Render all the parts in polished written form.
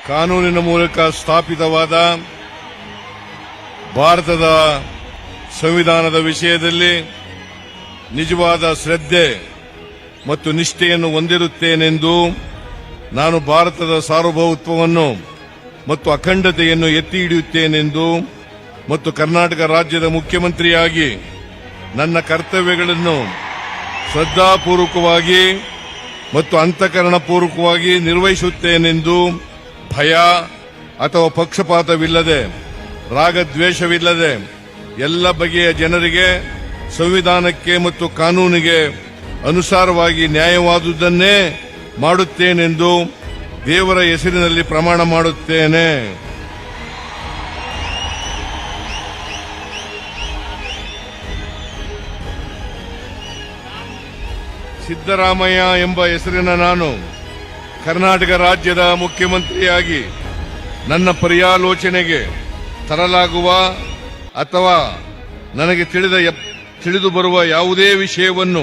ಕಾನೂನಿನ ಮೂಲಕ ಸ್ಥಾಪಿತವಾದ ಭಾರತದ ಸಂವಿಧಾನದ ವಿಷಯದಲ್ಲಿ ನಿಜವಾದ ಶ್ರದ್ಧೆ ಮತ್ತು ನಿಷ್ಠೆಯನ್ನು ಹೊಂದಿರುತ್ತೇನೆಂದು ನಾನು ಭಾರತದ ಸಾರ್ವಭೌಮತ್ವವನ್ನು ಮತ್ತು ಅಖಂಡತೆಯನ್ನು ಎತ್ತಿ ಹಿಡಿಯುತ್ತೇನೆಂದು ಮತ್ತು ಕರ್ನಾಟಕ ರಾಜ್ಯದ ಮುಖ್ಯಮಂತ್ರಿಯಾಗಿ ನನ್ನ ಕರ್ತವ್ಯಗಳನ್ನು ಶ್ರದ್ಧಾಪೂರ್ವಕವಾಗಿ ಮತ್ತು ಅಂತಃಕರಣಪೂರ್ವಕವಾಗಿ ನಿರ್ವಹಿಸುತ್ತೇನೆಂದು ಭಯ ಅಥವಾ ಪಕ್ಷಪಾತವಿಲ್ಲದೆ ರಾಗದ್ವೇಷವಿಲ್ಲದೆ ಎಲ್ಲ ಬಗೆಯ ಜನರಿಗೆ ಸಂವಿಧಾನಕ್ಕೆ ಮತ್ತು ಕಾನೂನಿಗೆ ಅನುಸಾರವಾಗಿ ನ್ಯಾಯವಾದುದನ್ನೇ ಮಾಡುತ್ತೇನೆಂದು ದೇವರ ಹೆಸರಿನಲ್ಲಿ ಪ್ರಮಾಣ ಮಾಡುತ್ತೇನೆ. ಸಿದ್ದರಾಮಯ್ಯ ಎಂಬ ಹೆಸರಿನ ನಾನು ಕರ್ನಾಟಕ ರಾಜ್ಯದ ಮುಖ್ಯಮಂತ್ರಿಯಾಗಿ ನನ್ನ ಪರ್ಯಾಲೋಚನೆಗೆ ತರಲಾಗುವ ಅಥವಾ ನನಗೆ ತಿಳಿದು ಬರುವ ಯಾವುದೇ ವಿಷಯವನ್ನು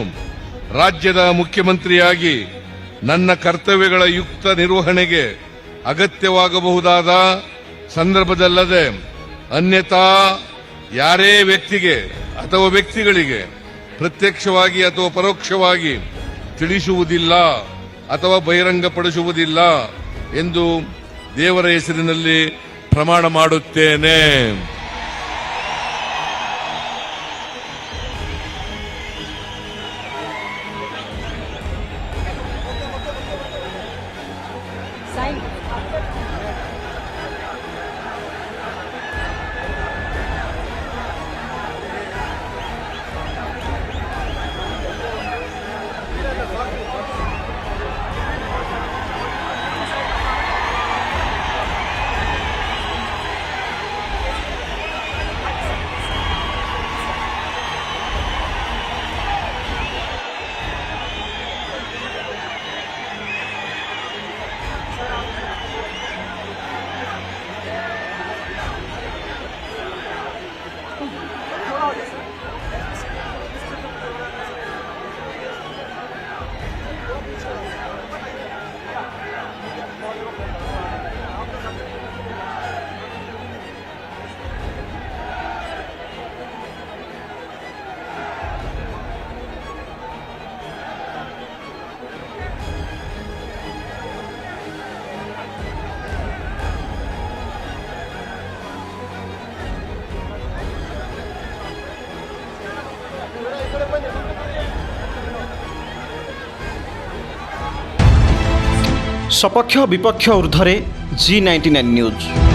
ರಾಜ್ಯದ ಮುಖ್ಯಮಂತ್ರಿಯಾಗಿ ನನ್ನ ಕರ್ತವ್ಯಗಳ ಯುಕ್ತ ನಿರ್ವಹಣೆಗೆ ಅಗತ್ಯವಾಗಬಹುದಾದ ಸಂದರ್ಭದಲ್ಲದೆ ಅನ್ಯಥಾ ಯಾರೇ ವ್ಯಕ್ತಿಗೆ ಅಥವಾ ವ್ಯಕ್ತಿಗಳಿಗೆ ಪ್ರತ್ಯಕ್ಷವಾಗಿ ಅಥವಾ ಪರೋಕ್ಷವಾಗಿ ತಿಳಿಸುವುದಿಲ್ಲ ಅಥವಾ ಬಹಿರಂಗಪಡಿಸುವುದಿಲ್ಲ ಎಂದು ದೇವರ ಹೆಸರಿನಲ್ಲಿ ಪ್ರಮಾಣ ಮಾಡುತ್ತೇನೆ. सपक्ष विपक्ष ऊर्ध्वे G99 न्यूज।